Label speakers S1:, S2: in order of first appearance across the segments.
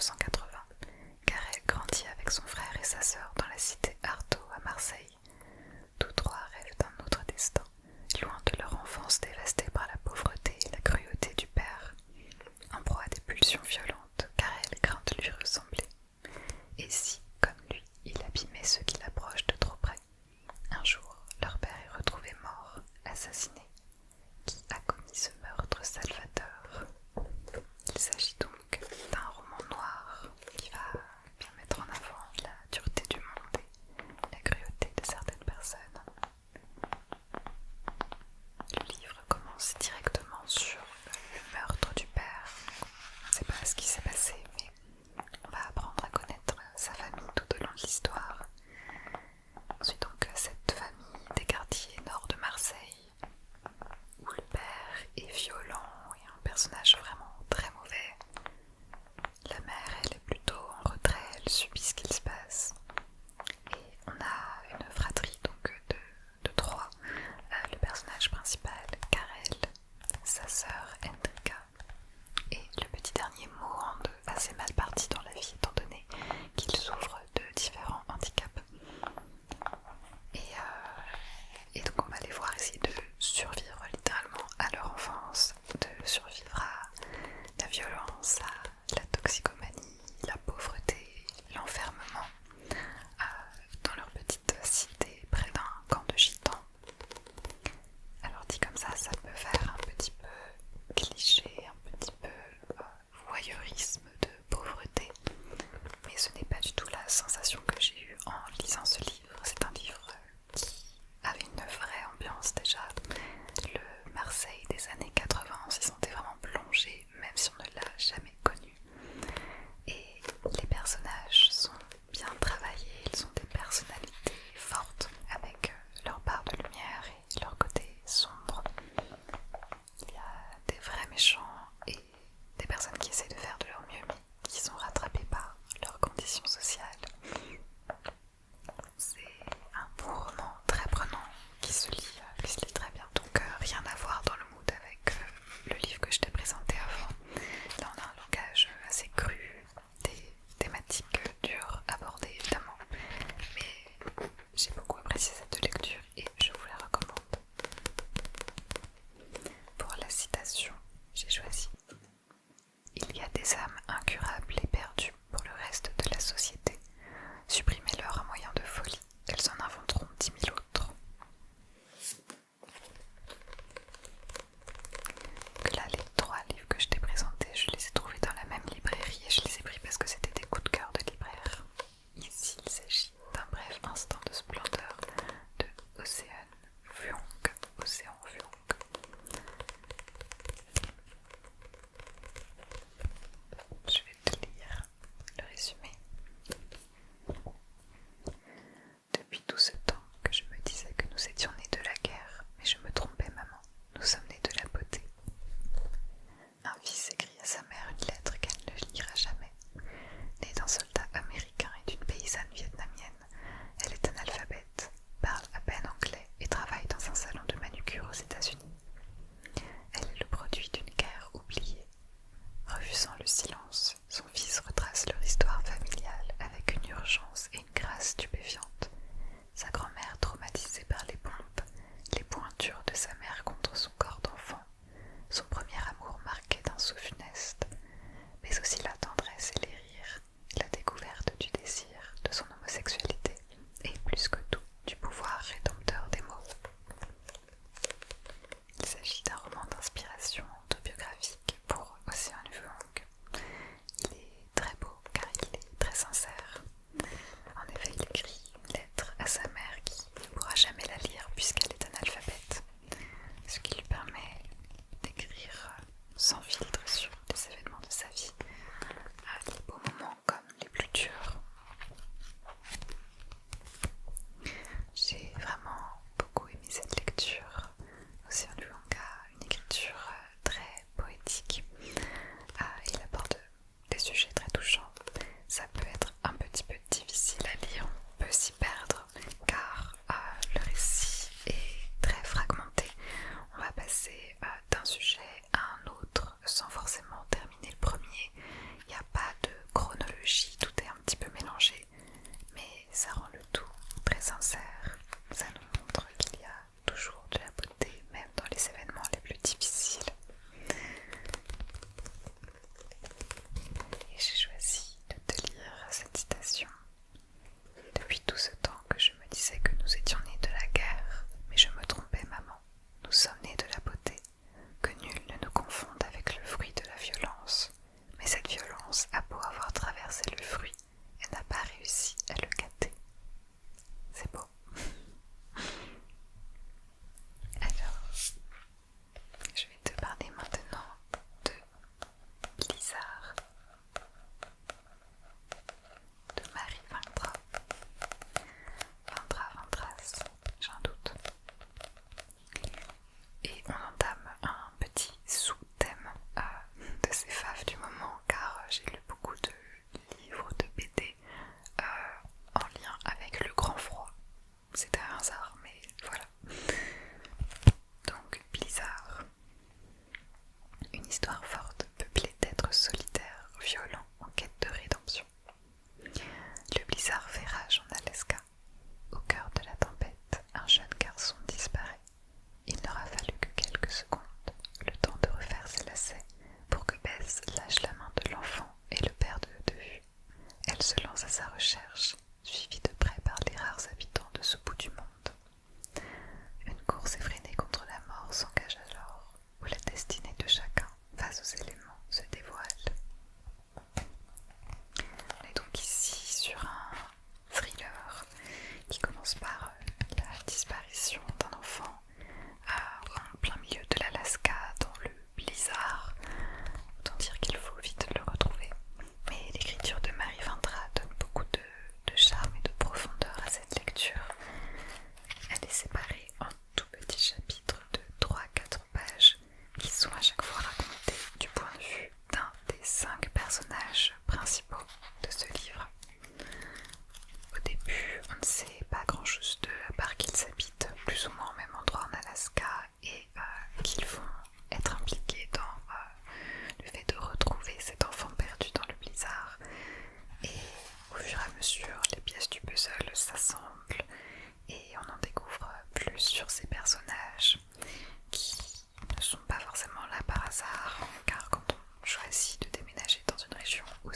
S1: 1980, Karel grandit avec son frère et sa sœur dans la cité Artaud à Marseille. Tous trois rêvent d'un autre destin, loin de leur enfance dévastée par la pauvreté et la cruauté du père. En proie à des pulsions violentes, Karel craint de lui ressembler. Et si, comme lui, il abîmait ceux qui l'approchent de trop près? Un jour, leur père est retrouvé mort, assassiné. Qui a commis ce meurtre salvateur? Il s'agit donc d'un roman noir qui va bien mettre en avant la dureté du monde et la cruauté de certaines personnes. Le livre commence directement sur le meurtre du père. On ne sait pas ce qui s'est passé, mais on va apprendre à connaître sa famille tout au long de l'histoire. Ensuite donc cette famille des quartiers nord de Marseille, où le père est violent et un personnage vraiment très mauvais. La mère, elle est plutôt en retrait, elle subit ce qu'il se passe. Et on a une fratrie donc de trois. Le personnage principal, Karel, sa sœur Hendrika, et le petit dernier Mohand, assez mal parti dans la vie étant donné qu'il souffre de différents handicaps. Et donc on va les voir essayer de survivre littéralement à leur enfance, de survivre à la violence, à la toxicomanie, la pauvreté, l'enfermement dans leur petite cité près d'un camp de gitans. Alors dit comme ça peut faire un petit peu cliché, un petit peu voyeurisme de pauvre personnages principaux de ce livre. Au début, on ne sait pas grand chose d'eux, à part qu'ils habitent plus ou moins au même endroit en Alaska et qu'ils vont être impliqués dans le fait de retrouver cet enfant perdu dans le blizzard. Et au fur et à mesure, les pièces du puzzle s'assemblent et on en découvre plus sur ces personnages qui ne sont pas forcément là par hasard, car quand on choisit de déménager dans une région où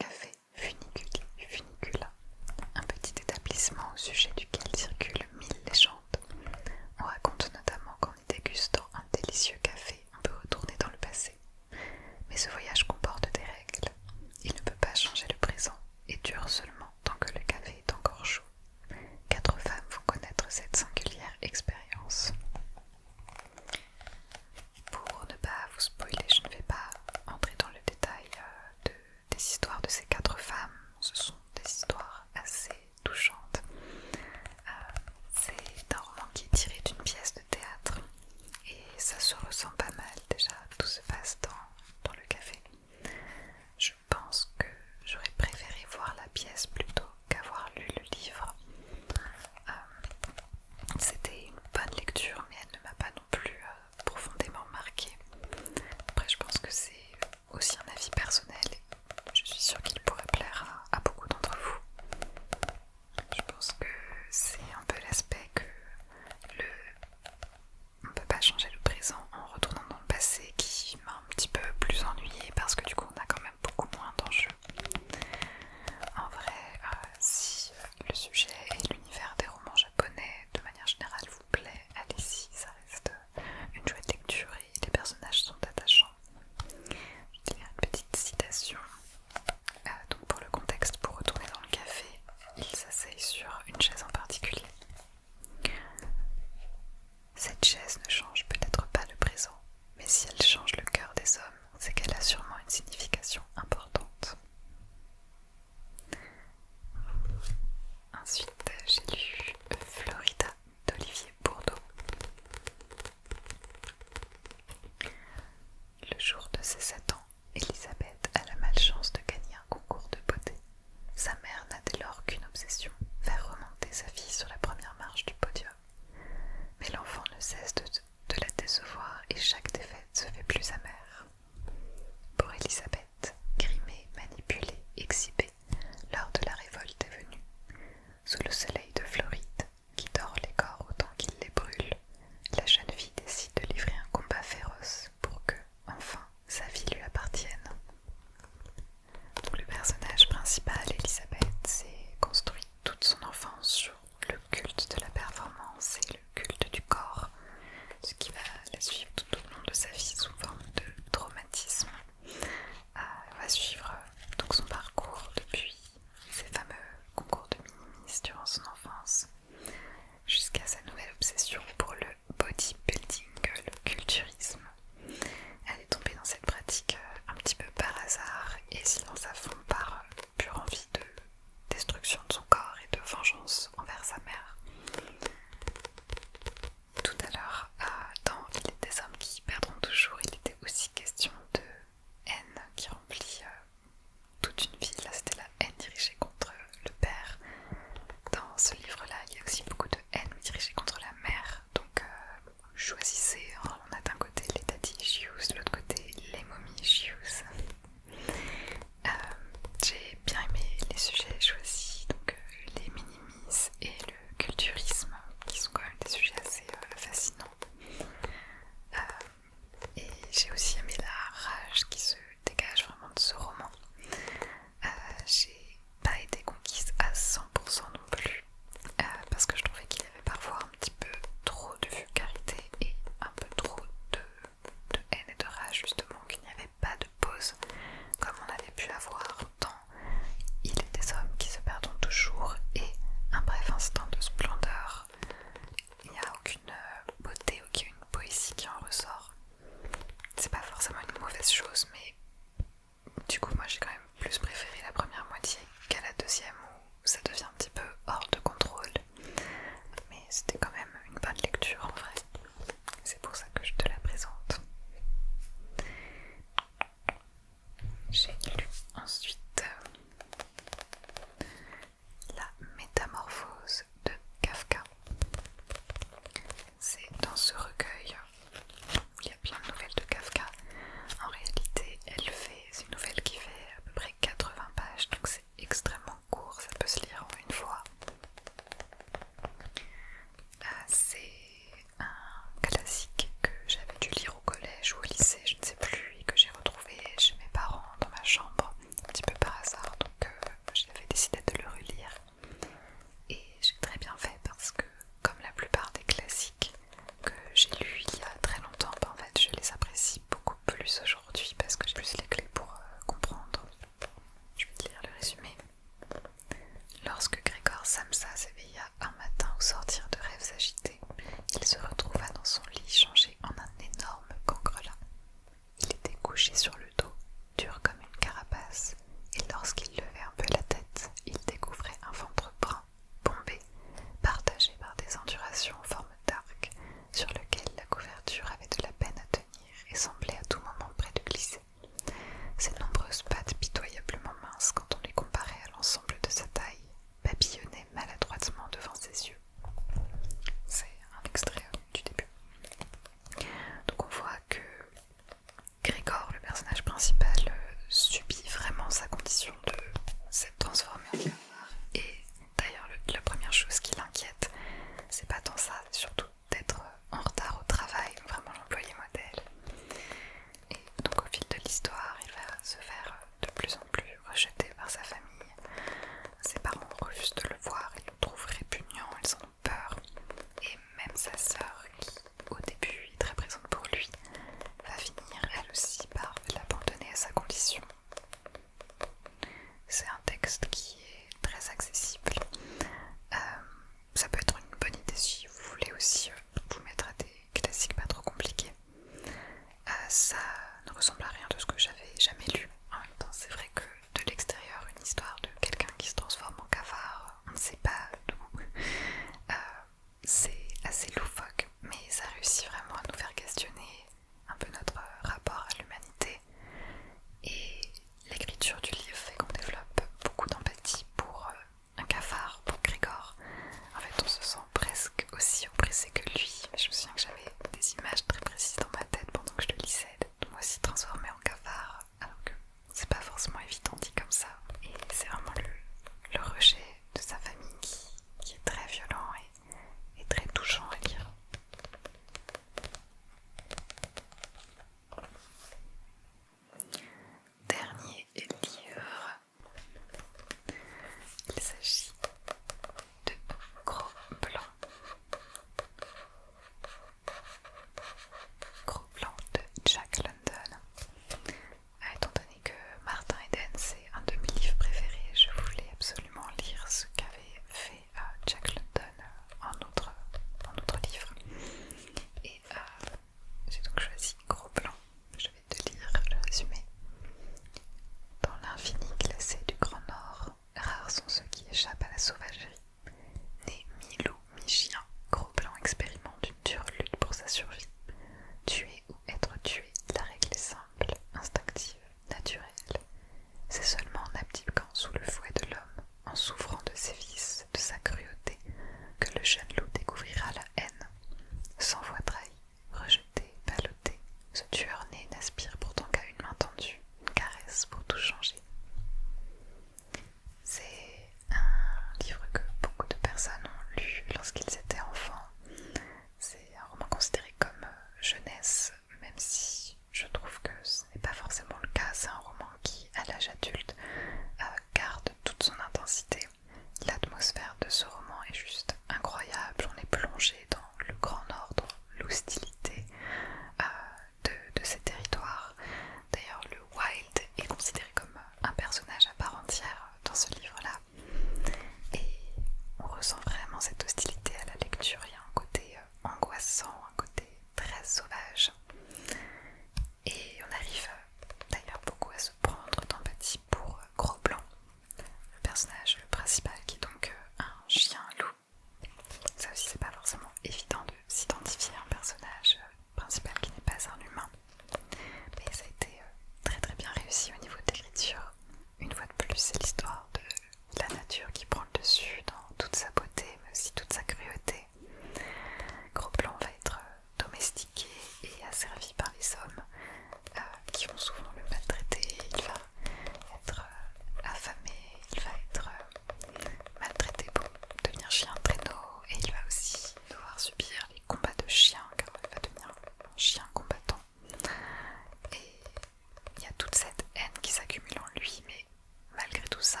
S1: tout ça,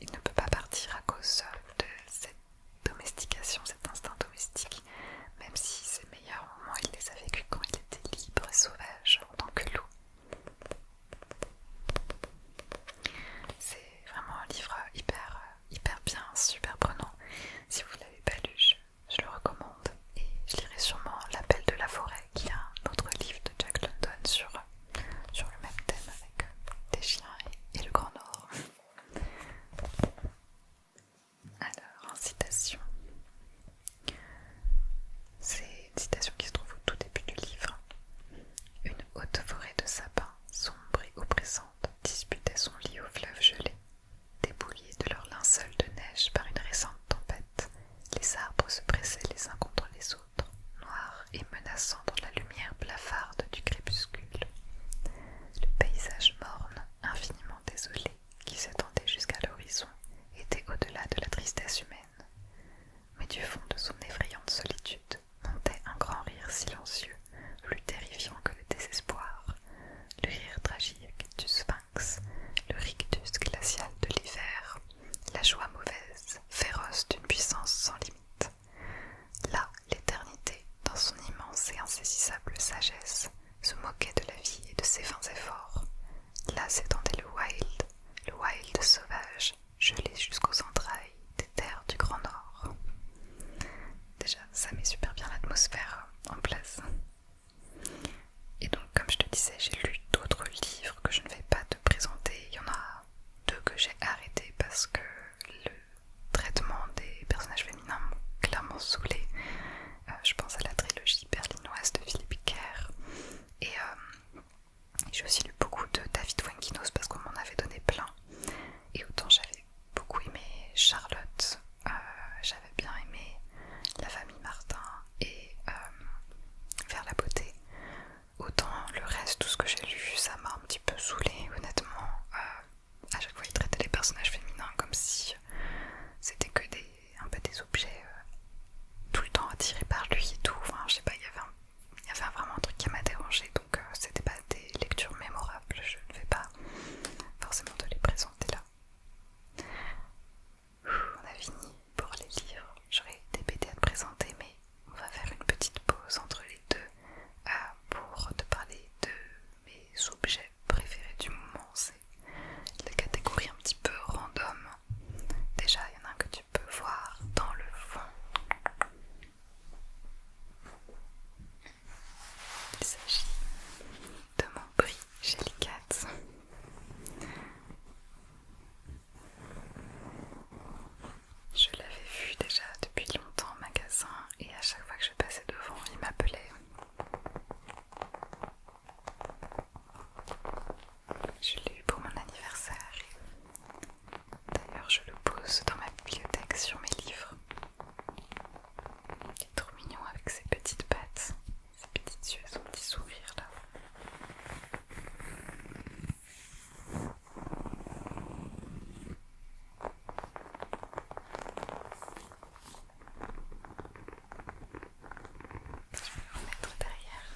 S1: il ne peut pas partir à cause de cette domestication, cet instinct domestique, même si ses meilleurs moments il les a vécus quand il était libre et sauvage en tant que loup. C'est vraiment un livre hyper bien, super prenant. Si vous ne l'avez pas lu, je le recommande. Et je lirai sûrement L'Appel de la forêt, qui est un autre livre de Jack London sur le même thème avec des chiens et le Grand Nord. Alors, en citation, c'est une citation qui se trouve au tout début du livre. Une haute forêt de sapins, sombre et oppressante, disputait son lit au fleuve gelé. Débouillés de leur linceul de neige par une récente tempête, les arbres se pressaient les uns contre les autres, noirs et menaçants dans la lumière blafarde du crépuscule. Le paysage morne, infiniment désolé, qui s'étendait jusqu'à l'horizon, était au-delà de la tristesse humaine. Mais du fond de son effrayante solitude montait un grand rire silencieux, plus terrifiant que le désespoir, le rire tragique du sphinx, le rictus glacial de l'hiver, la joie mauvaise, féroce d'une puissance sans limite. Là, l'éternité, dans son immense et insaisissable sagesse, se moquait de la vie et de ses vains efforts. Là s'étendait le wild sauvage, gelé jusqu'aux entrailles des terres du Grand Nord. Déjà, ça met super bien l'atmosphère en place. Et donc, comme je te disais, j'ai lu d'autres livres que je ne vais pas te présenter. Il y en a 2 que j'ai arrêtés parce que le traitement des personnages féminins m'ont clairement saoulée. Je pense à la trilogie berlinoise de Philippe Kerr. Et j'ai aussi lu beaucoup de David Fuenquinos parce qu'on m'en avait donné plein. Et autant j'avais beaucoup aimé Charlotte, j'avais bien aimé La famille Martin et Vers la beauté, autant le reste, tout ce que j'ai lu, ça m'a un petit peu saoulée honnêtement. À chaque fois il traitait les personnages féminins comme si c'était que un peu des objets tout le temps attirés par lui et tout. Enfin je sais pas, il y avait vraiment un truc qui m'a dérangé, donc c'était pas des lectures mémorables. Je ne vais pas forcément te les présenter là. On a fini pour les livres. J'aurais des BD à te présenter, mais on va faire une petite pause entre les deux pour te parler de mes objets préférés du moment. C'est la catégorie un petit peu random. Déjà, il y en a un que tu peux voir dans le fond. Il s'agit de mon prix Jellycat. Je l'avais vu déjà depuis longtemps en magasin et à chaque fois que je passais devant, il m'appelait. Je l'ai eu pour mon anniversaire. D'ailleurs, je le pose dans ma bibliothèque sur mes livres. Il est trop mignon avec ses petites pattes, ses petites yeux et son petit sourire là. Je vais le remettre derrière.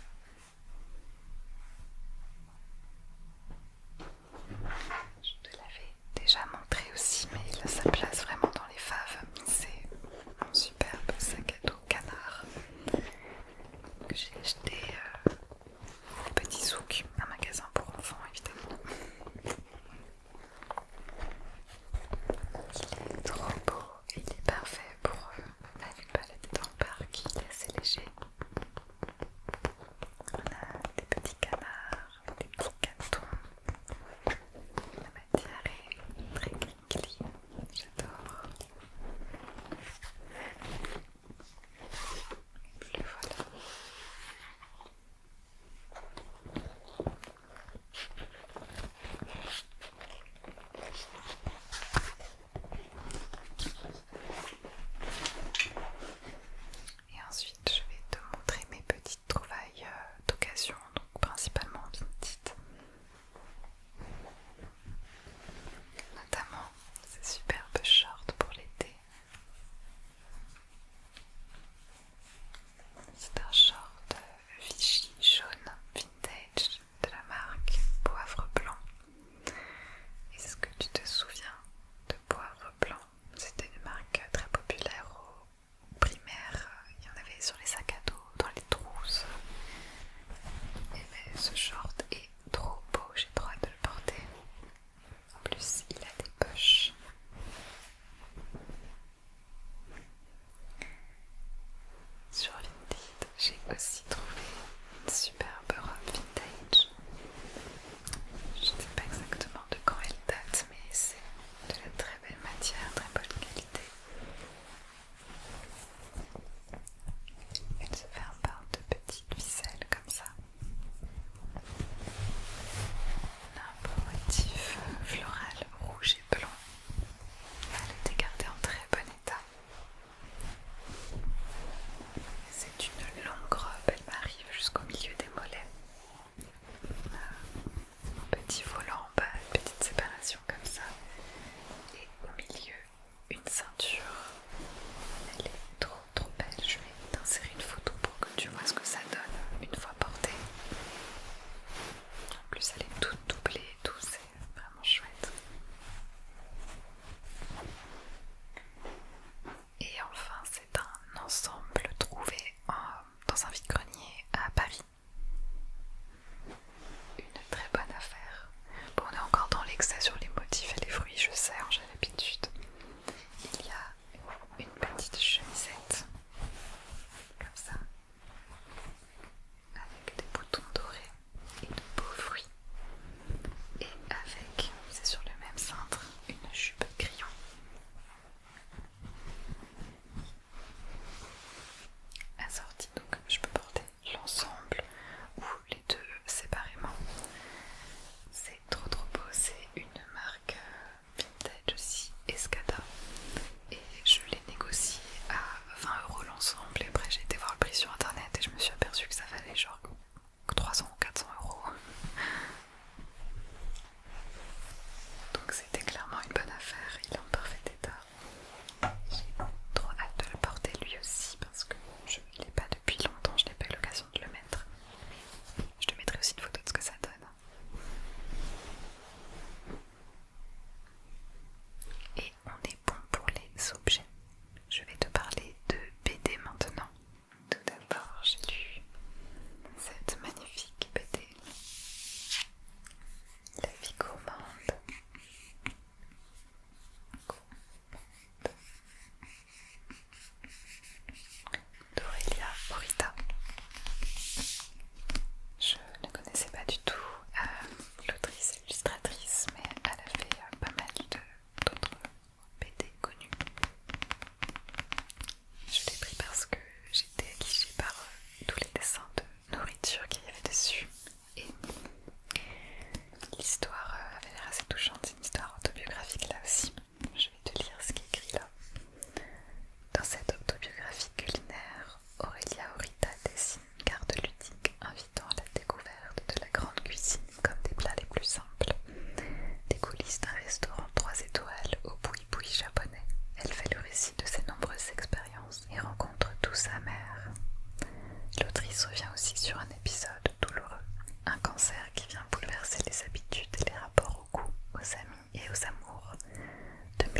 S1: Je te l'avais déjà montré aussi, mais il a sa place vraiment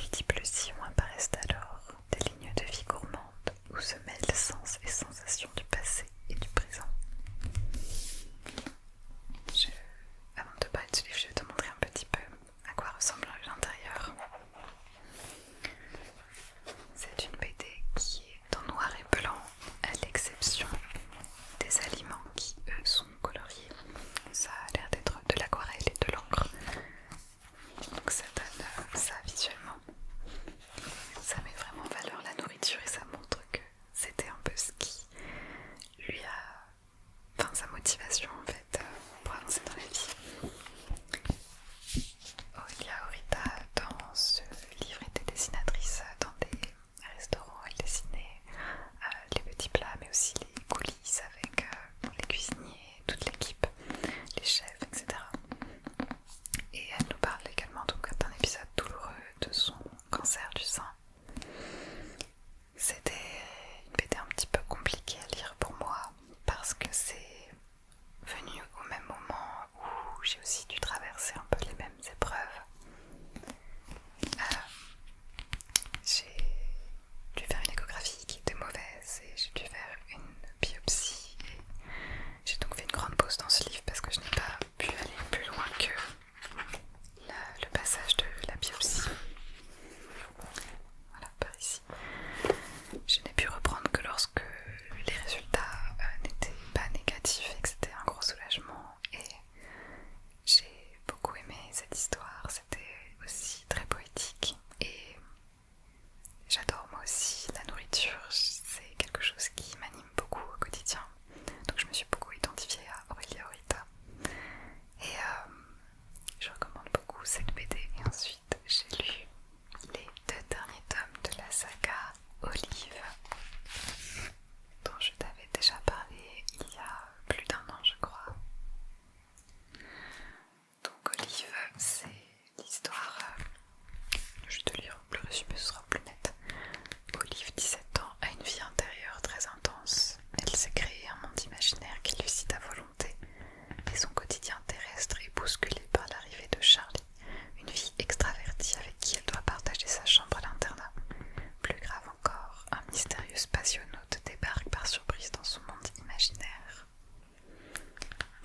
S1: multiples sillons apparaissent alors, des lignes de vie gourmandes où se mêlent sens et sensations du passé et du présent. Avant de parler de ce livre, je vais te montrer un petit peu à quoi ressemble l'intérieur. C'est une BD qui est en noir et blanc, à l'exception des aliments qui, eux, sont coloriés. Ça a l'air d'être de l'aquarelle et de l'encre. Donc ça donne ça visuellement. Ça met vraiment en valeur la nourriture et ça montre que c'était un peu ce qui lui a... Enfin, sa motivation en fait pour avancer dans la vie. Olia Horita, dans ce livre, était dessinatrice dans des restaurants. Elle dessinait les petits plats mais aussi les coulisses avec les cuisiniers, toute l'équipe, les chefs, etc. Et elle nous parle également donc d'un épisode douloureux de son cancer du sein. C'était une BD un petit peu compliquée à lire pour moi parce que c'est venu au même moment où j'ai aussi dû traverser un peu les mêmes épreuves. J'ai dû faire une échographie qui était mauvaise et j'ai dû faire une biopsie. Et j'ai donc fait une grande pause dans ce livre parce que je n'ai pas pu aller plus loin que le passage de la biopsie. Voilà, par ici. Je n'ai pu reprendre que lorsque les résultats n'étaient pas négatifs et que c'était un gros soulagement. Et j'ai beaucoup aimé cette histoire, c'était aussi très poétique et j'adore moi aussi la nourriture, c'est quelque chose qui m'anime beaucoup au quotidien. Donc je me suis beaucoup identifiée à Olia Horita et je recommande beaucoup cette BD. Et ensuite j'ai lu les 2 derniers tomes de la saga Olive, dont je t'avais déjà parlé il y a plus d'1 an je crois. Donc Olive, c'est l'histoire, je vais te lire le résumé, ce sera plus net. Olive, 17 ans, a une vie intérieure très intense. Elle s'est créée un monde imaginaire qui lui cite à volonté, et son quotidien terrestre est bousculé par l'arrivée de Charlie, une fille extravertie avec qui elle doit partager sa chambre à l'internat. Plus grave encore, un mystérieux spationaute débarque par surprise dans son monde imaginaire.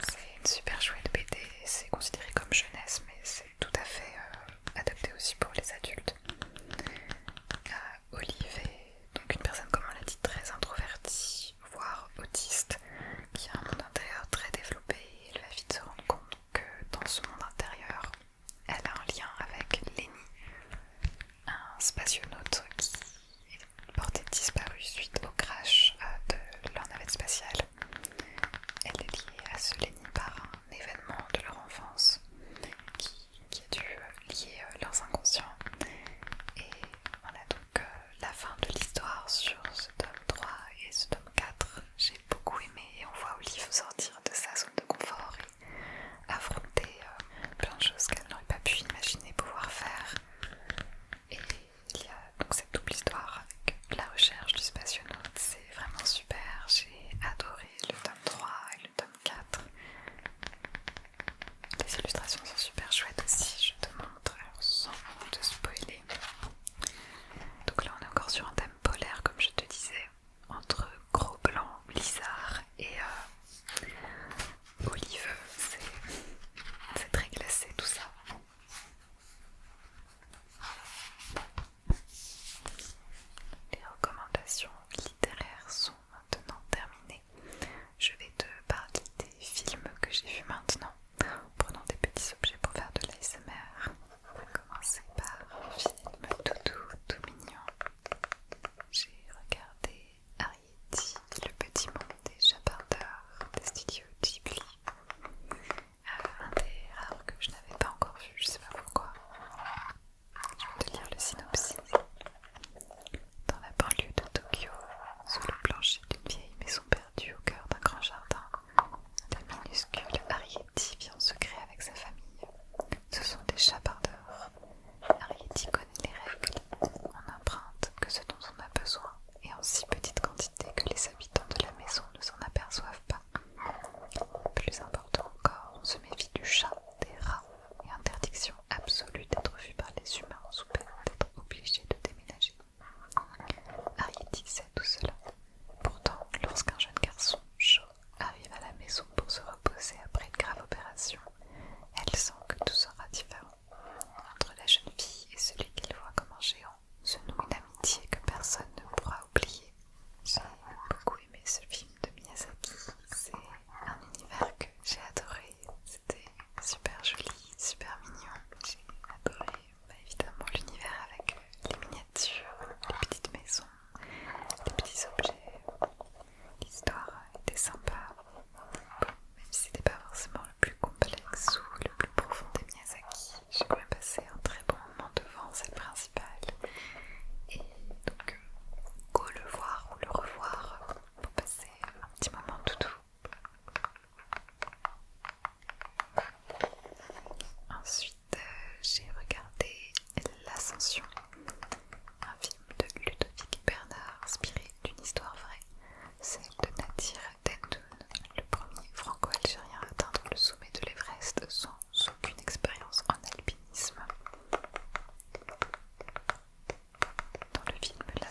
S1: C'est une super chouette BD, c'est considéré comme jeunesse mais c'est tout à fait adapté aussi pour les adultes. Olive est donc une personne, comme on l'a dit, très introvertie, voire autiste, qui a un monde intérieur très développé et elle va vite se rendre compte que dans ce monde intérieur, elle a un lien avec Lenny, un spationaute qui est porté disparu suite au crash de leur navette spatiale. Elle est liée à ce Lenny par un événement de leur enfance qui a dû lier leurs inconscients. Et voilà donc la fin de l'histoire sur ce tome 3 et ce tome 4. J'ai beaucoup aimé et on voit Olive sortir de sa zone de confort et affronter plein de choses qu'elle n'aurait pas pu imaginer pouvoir faire. Et il y a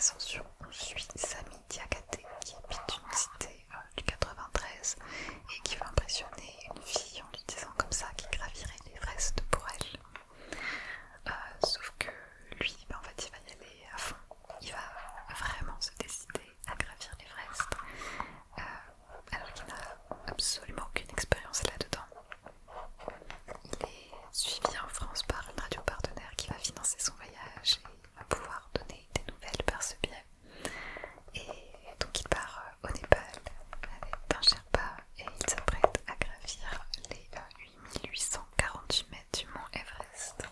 S1: l'ascension, on suit Sami Diakhaté qui habite une cité du 93 et qui va impressionner une fille en lui disant comme ça qu'il gravirait l'Everest pour elle. Sauf que lui, en fait, il va y aller à fond. Il va vraiment se décider à gravir l'Everest alors qu'il n'a absolument aucune expérience là-dedans. Il est suivi en France par une radio partenaire qui va financer son voyage et va pouvoir donner des nouvelles par ce biais. Et donc il part au Népal avec un Sherpa et il s'apprête à gravir les 8848 mètres du mont Everest.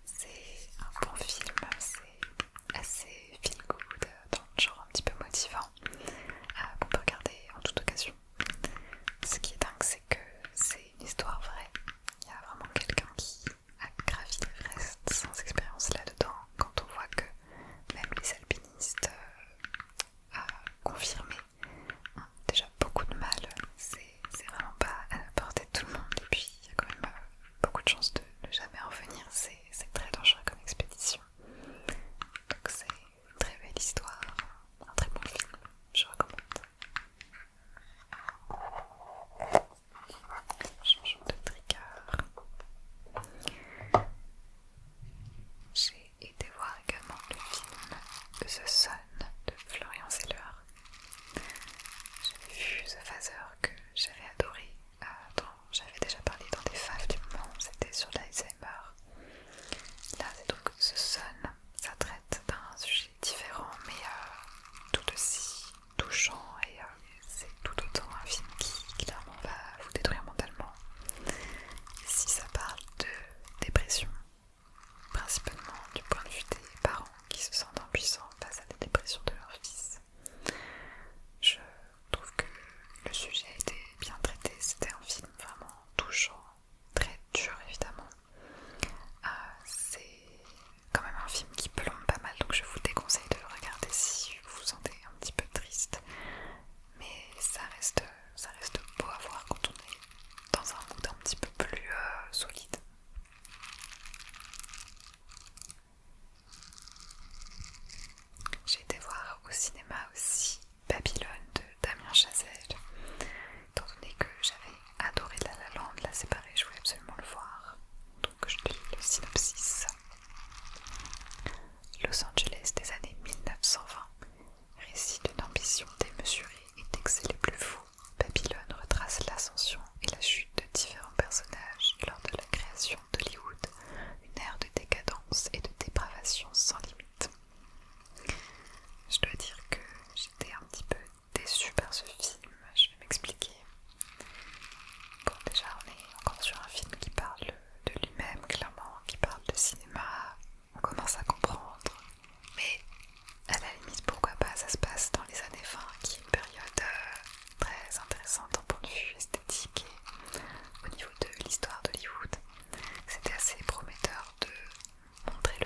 S1: C'est un bon film, c'est assez feel good, dans le genre un petit peu motivant, qu'on peut regarder en toute occasion. Ce qui est dingue, c'est que c'est une histoire vraie. Il y a vraiment quelqu'un qui a gravi l'Everest sans expérience là-dedans. Quand on voit que même les alpinistes confirmés ont déjà beaucoup de mal, c'est vraiment pas à la portée de tout le monde. Et puis il y a quand même beaucoup de chances de ne jamais revenir. C'est très dangereux comme expédition. Donc c'est une très belle histoire, un très bon film, je recommande. Changeons de trigger. J'ai été voir également le film The Sun de Florian Zeller. J'avais vu The Phaser que j'avais adoré, dont j'avais déjà parlé dans des faves du moment, c'était sur l'Alzheimer. Là c'est donc The Sun, ça traite d'un sujet différent mais tout aussi touchant et c'est tout autant un film qui clairement va vous détruire mentalement. Ici ça parle de dépression, principalement du point de vue des parents qui se sentent impuissants face à la dépression de leur fils. Je trouve que le sujet a été bien traité, c'était un film vraiment touchant, très dur évidemment. C'est quand même un film qui plombe pas mal, donc je vous déconseille de le regarder si vous vous sentez un petit peu triste. Mais ça reste beau à voir quand on est dans un mood un petit peu plus solide. J'ai été voir au cinéma aussi Babylone de Damien Chazelle. Étant donné que j'avais adoré La La Land, là c'est pareil, je voulais absolument le voir. Donc je lis le synopsis. Los Angeles des années 1920. Récit d'une ambition démesurée et d'excès les plus fous, Babylone retrace l'ascension et la chute de différents personnages lors de la création d'Hollywood, une ère de décadence et de dépravation sans limite. Je dois dire que j'étais un petit peu déçue par ce film, je vais m'expliquer. Bon, déjà on est encore sur un film qui parle de lui-même, clairement, qui parle de cinéma, on commence à comprendre, mais à la limite pourquoi pas, ça se passe dans les années 20, qui est une période très intéressante d'un point de vue esthétique et au niveau de l'histoire d'Hollywood. C'était assez prometteur de montrer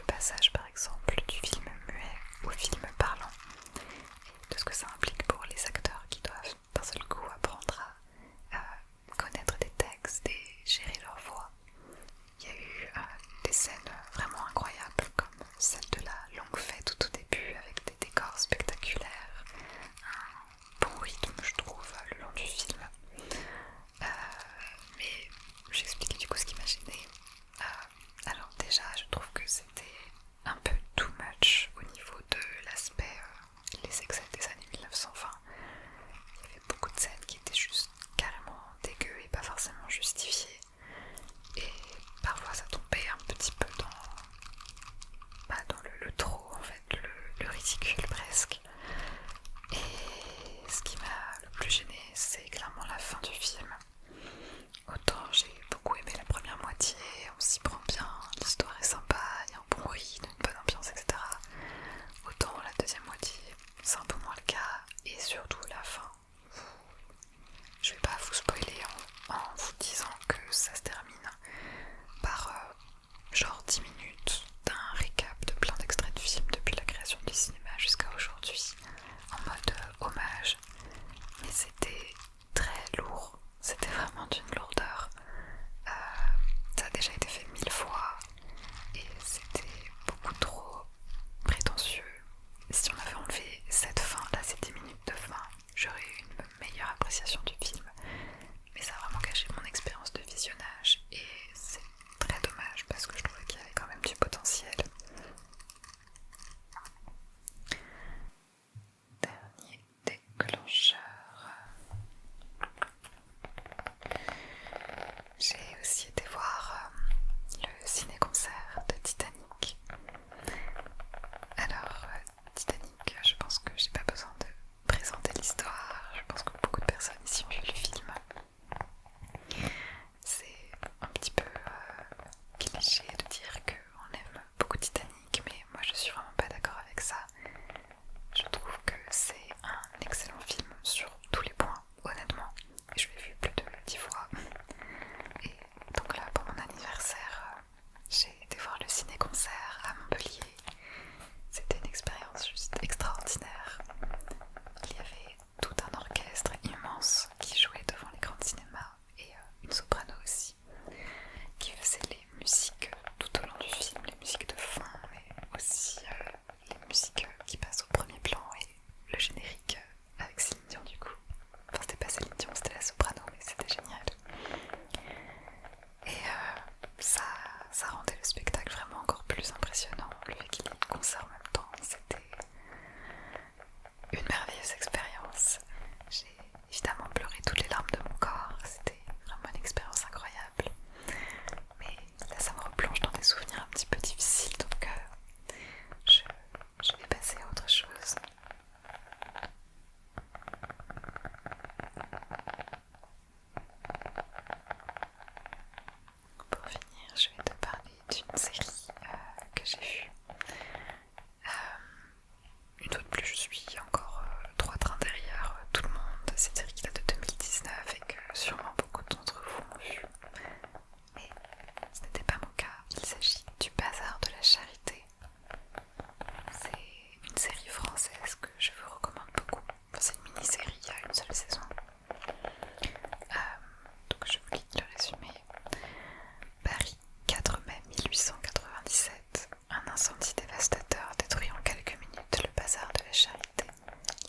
S1: incendie dévastateur détruit en quelques minutes le bazar de la Charité,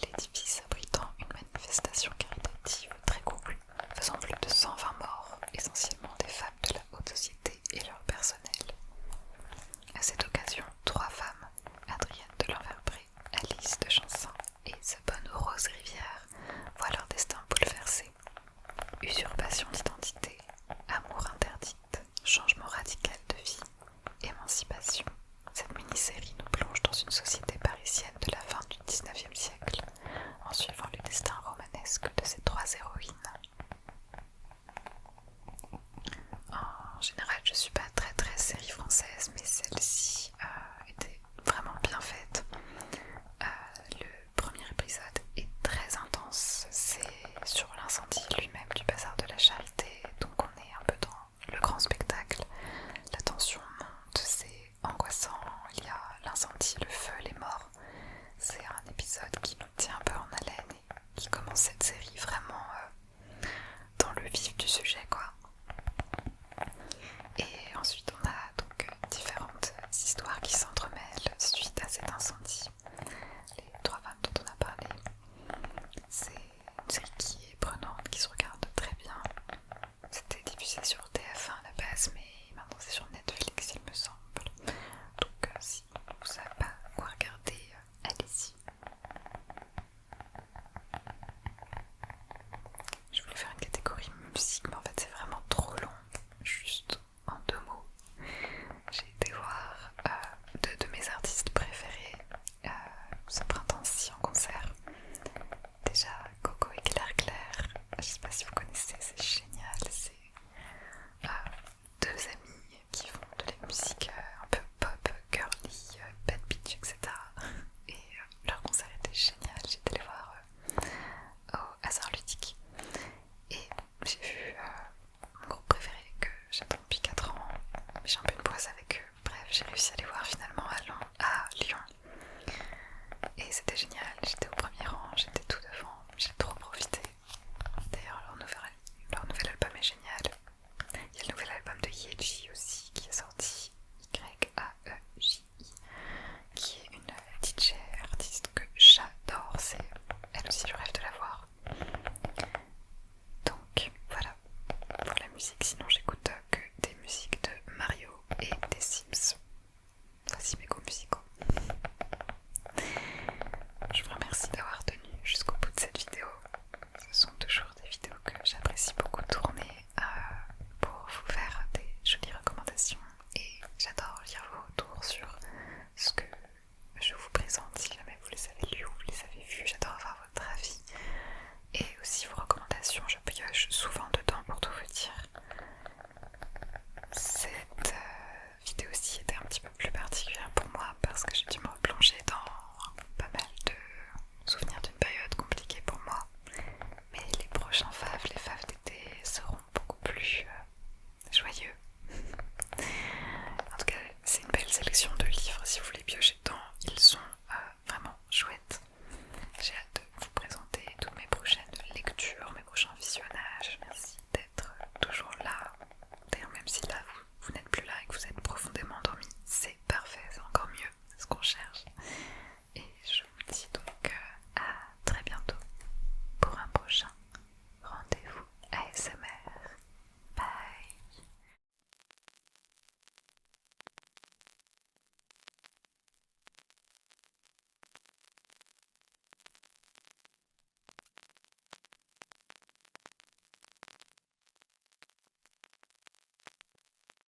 S1: l'édifice abritant une manifestation caritative très courue, faisant plus de 120 morts, essentiellement des femmes de la haute société et leur personnel. À cette occasion, 3 femmes, Adrienne de l'Enverbré, Alice de Chansin et sa bonne Rose Rivière, voient leur destin bouleversé. Usurpation d'identité, amour interdite, changement radical de vie, émancipation. Cette mini-série nous plonge dans une société parisienne de la fin du XIXe siècle, en suivant le destin romanesque de ces 3 héroïnes. En général, je suis pas très série française, mais celle-ci était vraiment bien faite. Le premier épisode est très intense, c'est sur l'incendie lui-même du bazar de la Charité, donc on est un peu dans le grand spectacle. La tension monte, c'est angoissant, il y a l'incendie, le feu, les morts. C'est un épisode qui nous tient un peu en haleine et qui commence cette série vraiment dans le vif du sujet, quoi. Et ensuite on a donc différentes histoires qui s'entremêlent suite à cet incendie. Les 3 femmes dont on a parlé, c'est une série qui est prenante, qui se regarde très bien. C'était diffusé sur TF1 à la base, mais maintenant c'est sur Netflix il me semble. Donc si vous savez pas quoi regarder, allez-y. Je voulais faire une catégorie musique, mais en fait c'est vraiment trop long. Juste en 2 mots, j'ai été voir 2 de mes artistes préférés ce printemps-ci en concert. Déjà Coco et Claire Claire, je sais pas si vous connaissez, c'est génial, c'est 2 amis qui font de la musique un peu pop, girly, bad bitch, etc. Et leur concert était génial, j'ai été les voir au Hasard Ludique. Et j'ai vu mon groupe préféré que j'attends depuis 4 ans, j'ai un peu une poisse avec eux. Bref, j'ai réussi à les voir finalement à Lyon. Et c'était génial,